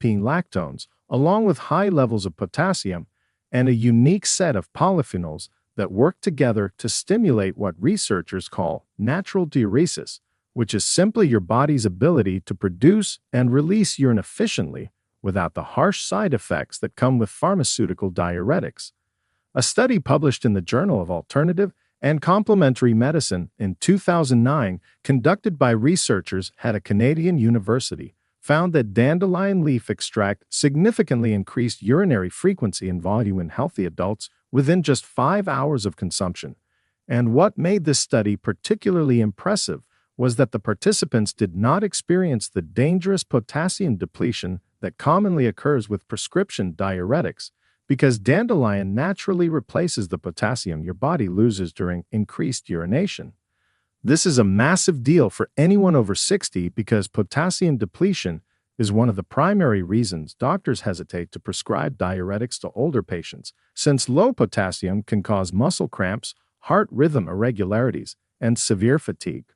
terpene lactones, along with high levels of potassium, and a unique set of polyphenols that work together to stimulate what researchers call natural diuresis, which is simply your body's ability to produce and release urine efficiently without the harsh side effects that come with pharmaceutical diuretics. A study published in the Journal of Alternative and Complementary Medicine in 2009, conducted by researchers at a Canadian university, found that dandelion leaf extract significantly increased urinary frequency and volume in healthy adults within just 5 hours of consumption. And what made this study particularly impressive was that the participants did not experience the dangerous potassium depletion that commonly occurs with prescription diuretics, because dandelion naturally replaces the potassium your body loses during increased urination. This is a massive deal for anyone over 60 because potassium depletion is one of the primary reasons doctors hesitate to prescribe diuretics to older patients, since low potassium can cause muscle cramps, heart rhythm irregularities, and severe fatigue.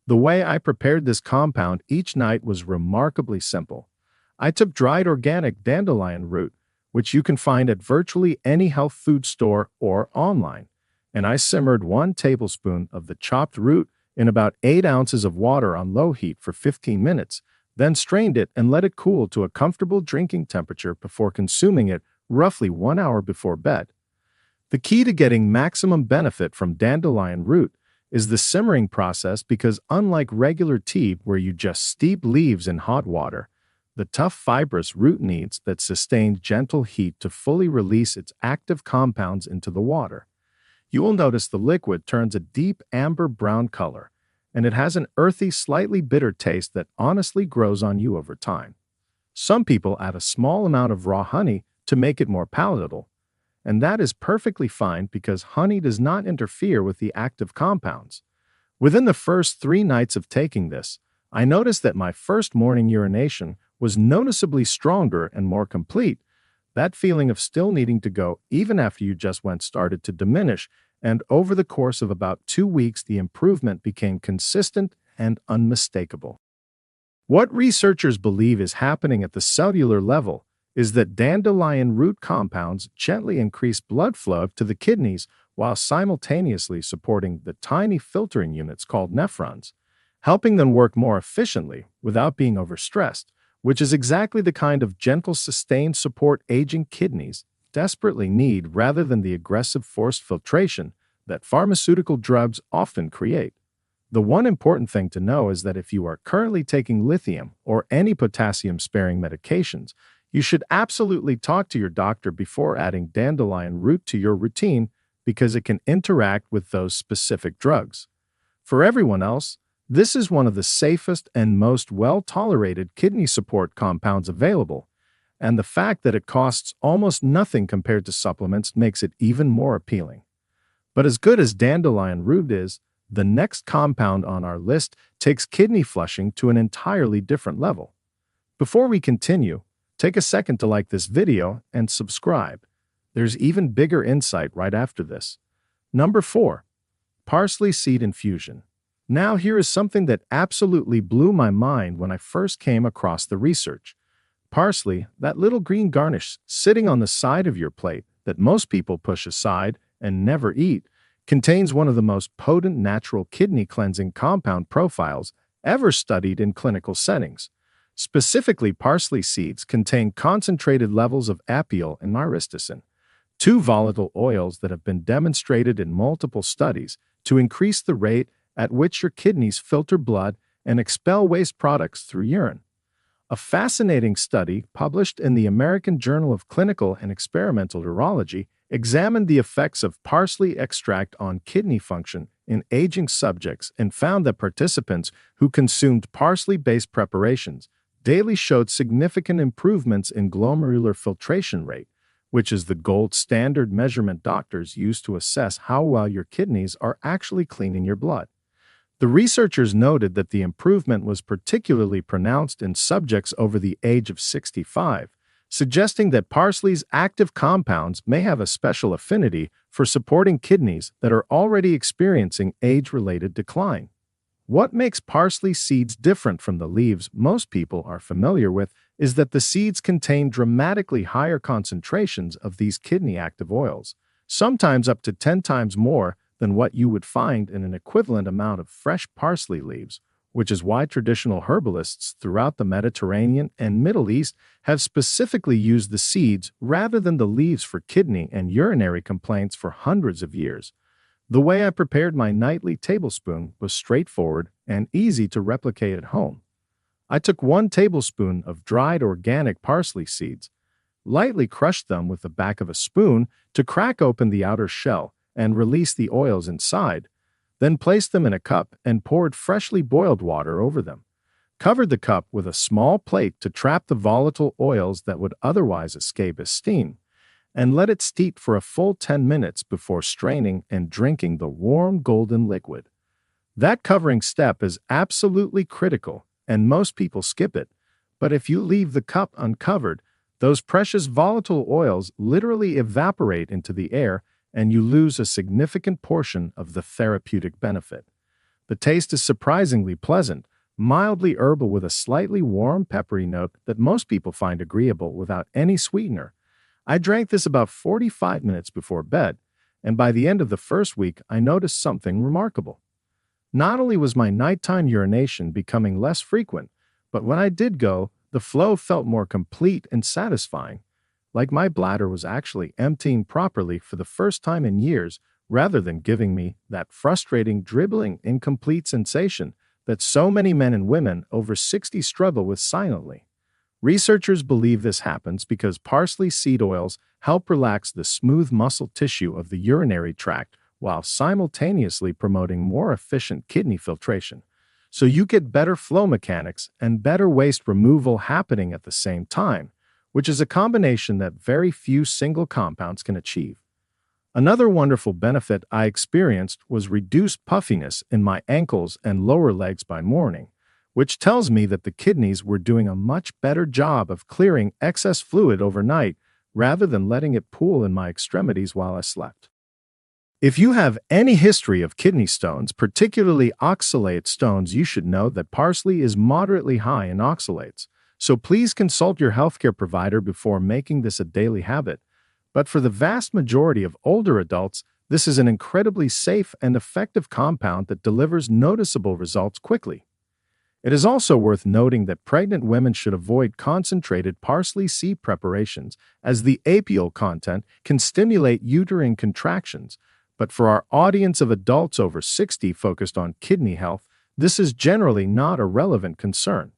The way I prepared this compound each night was remarkably simple. I took dried organic dandelion root, which you can find at virtually any health food store or online, and I simmered 1 tablespoon of the chopped root in about 8 ounces of water on low heat for 15 minutes, then strained it and let it cool to a comfortable drinking temperature before consuming it roughly 1 hour before bed. The key to getting maximum benefit from dandelion root is the simmering process, because unlike regular tea where you just steep leaves in hot water, the tough fibrous root needs that sustained gentle heat to fully release its active compounds into the water. You will notice the liquid turns a deep amber brown color, and it has an earthy, slightly bitter taste that honestly grows on you over time. Some people add a small amount of raw honey to make it more palatable, and that is perfectly fine because honey does not interfere with the active compounds. Within the first 3 nights of taking this, I noticed that my first morning urination was noticeably stronger and more complete. That feeling of still needing to go even after you just went started to diminish, and over the course of about 2 weeks the improvement became consistent and unmistakable. What researchers believe is happening at the cellular level is that dandelion root compounds gently increase blood flow to the kidneys while simultaneously supporting the tiny filtering units called nephrons, helping them work more efficiently without being overstressed, which is exactly the kind of gentle, sustained support aging kidneys desperately need rather than the aggressive forced filtration that pharmaceutical drugs often create. The one important thing to know is that if you are currently taking lithium or any potassium-sparing medications, you should absolutely talk to your doctor before adding dandelion root to your routine, because it can interact with those specific drugs. For everyone else, this is one of the safest and most well-tolerated kidney support compounds available, and the fact that it costs almost nothing compared to supplements makes it even more appealing. But as good as dandelion root is, the next compound on our list takes kidney flushing to an entirely different level. Before we continue, take a second to like this video and subscribe. There's even bigger insight right after this. Number 4. Parsley seed infusion. Now here is something that absolutely blew my mind when I first came across the research. Parsley, that little green garnish sitting on the side of your plate that most people push aside and never eat, contains one of the most potent natural kidney cleansing compound profiles ever studied in clinical settings. Specifically, parsley seeds contain concentrated levels of apiol and myristicin, 2 volatile oils that have been demonstrated in multiple studies to increase the rate at which your kidneys filter blood and expel waste products through urine. A fascinating study published in the American Journal of Clinical and Experimental Urology examined the effects of parsley extract on kidney function in aging subjects and found that participants who consumed parsley-based preparations daily showed significant improvements in glomerular filtration rate, which is the gold standard measurement doctors use to assess how well your kidneys are actually cleaning your blood. The researchers noted that the improvement was particularly pronounced in subjects over the age of 65, suggesting that parsley's active compounds may have a special affinity for supporting kidneys that are already experiencing age-related decline. What makes parsley seeds different from the leaves most people are familiar with is that the seeds contain dramatically higher concentrations of these kidney active oils, sometimes up to 10 times more than what you would find in an equivalent amount of fresh parsley leaves, which is why traditional herbalists throughout the Mediterranean and Middle East have specifically used the seeds rather than the leaves for kidney and urinary complaints for hundreds of years. The way I prepared my nightly tablespoon was straightforward and easy to replicate at home. I took 1 tablespoon of dried organic parsley seeds, lightly crushed them with the back of a spoon to crack open the outer shell and release the oils inside, then placed them in a cup and poured freshly boiled water over them. Covered the cup with a small plate to trap the volatile oils that would otherwise escape as steam, and let it steep for a full 10 minutes before straining and drinking the warm golden liquid. That covering step is absolutely critical, and most people skip it, but if you leave the cup uncovered, those precious volatile oils literally evaporate into the air and you lose a significant portion of the therapeutic benefit. The taste is surprisingly pleasant, mildly herbal with a slightly warm, peppery note that most people find agreeable without any sweetener. I drank this about 45 minutes before bed, and by the end of the first week, I noticed something remarkable. Not only was my nighttime urination becoming less frequent, but when I did go, the flow felt more complete and satisfying, like my bladder was actually emptying properly for the first time in years, rather than giving me that frustrating, dribbling, incomplete sensation that so many men and women over 60 struggle with silently. Researchers believe this happens because parsley seed oils help relax the smooth muscle tissue of the urinary tract while simultaneously promoting more efficient kidney filtration. So you get better flow mechanics and better waste removal happening at the same time, which is a combination that very few single compounds can achieve. Another wonderful benefit I experienced was reduced puffiness in my ankles and lower legs by morning, which tells me that the kidneys were doing a much better job of clearing excess fluid overnight rather than letting it pool in my extremities while I slept. If you have any history of kidney stones, particularly oxalate stones, you should know that parsley is moderately high in oxalates, so please consult your healthcare provider before making this a daily habit. But for the vast majority of older adults, this is an incredibly safe and effective compound that delivers noticeable results quickly. It is also worth noting that pregnant women should avoid concentrated parsley seed preparations, as the apiol content can stimulate uterine contractions. But for our audience of adults over 60 focused on kidney health, this is generally not a relevant concern.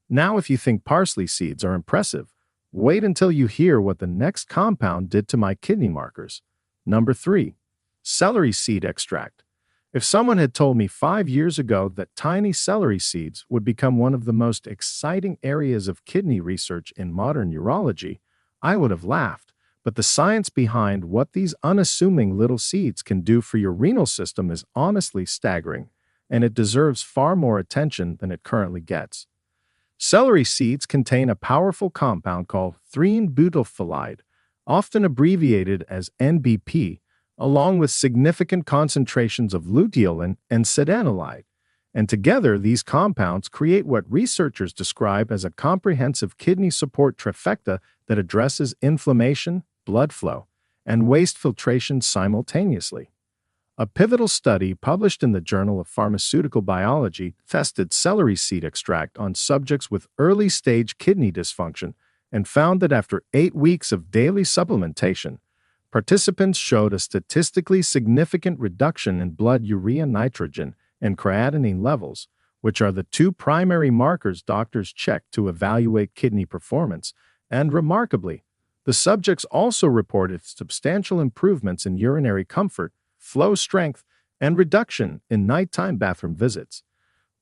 Now, if you think parsley seeds are impressive, wait until you hear what the next compound did to my kidney markers. Number 3. Celery seed extract. If someone had told me 5 years ago that tiny celery seeds would become one of the most exciting areas of kidney research in modern urology, I would have laughed. But the science behind what these unassuming little seeds can do for your renal system is honestly staggering, and it deserves far more attention than it currently gets. Celery seeds contain a powerful compound called 3-butylphthalide, often abbreviated as NBP, along with significant concentrations of luteolin and cedanolide. And together, these compounds create what researchers describe as a comprehensive kidney support trifecta that addresses inflammation, blood flow, and waste filtration simultaneously. A pivotal study published in the Journal of Pharmaceutical Biology tested celery seed extract on subjects with early-stage kidney dysfunction and found that after 8 weeks of daily supplementation, participants showed a statistically significant reduction in blood urea nitrogen and creatinine levels, which are the 2 primary markers doctors check to evaluate kidney performance, and remarkably, the subjects also reported substantial improvements in urinary comfort, flow strength, and reduction in nighttime bathroom visits.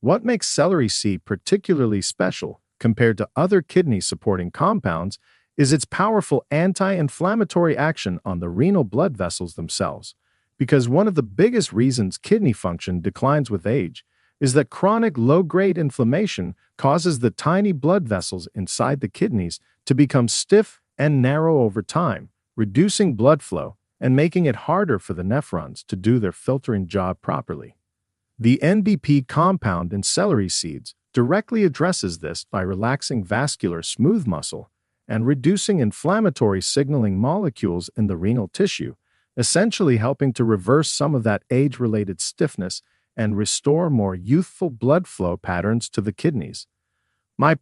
What makes celery seed particularly special compared to other kidney-supporting compounds is its powerful anti-inflammatory action on the renal blood vessels themselves. Because one of the biggest reasons kidney function declines with age is that chronic low-grade inflammation causes the tiny blood vessels inside the kidneys to become stiff and narrow over time, reducing blood flow and making it harder for the nephrons to do their filtering job properly. The NBP compound in celery seeds, directly addresses this by relaxing vascular smooth muscle and reducing inflammatory signaling molecules in the renal tissue, essentially helping to reverse some of that age-related stiffness and restore more youthful blood flow patterns to the kidneys. My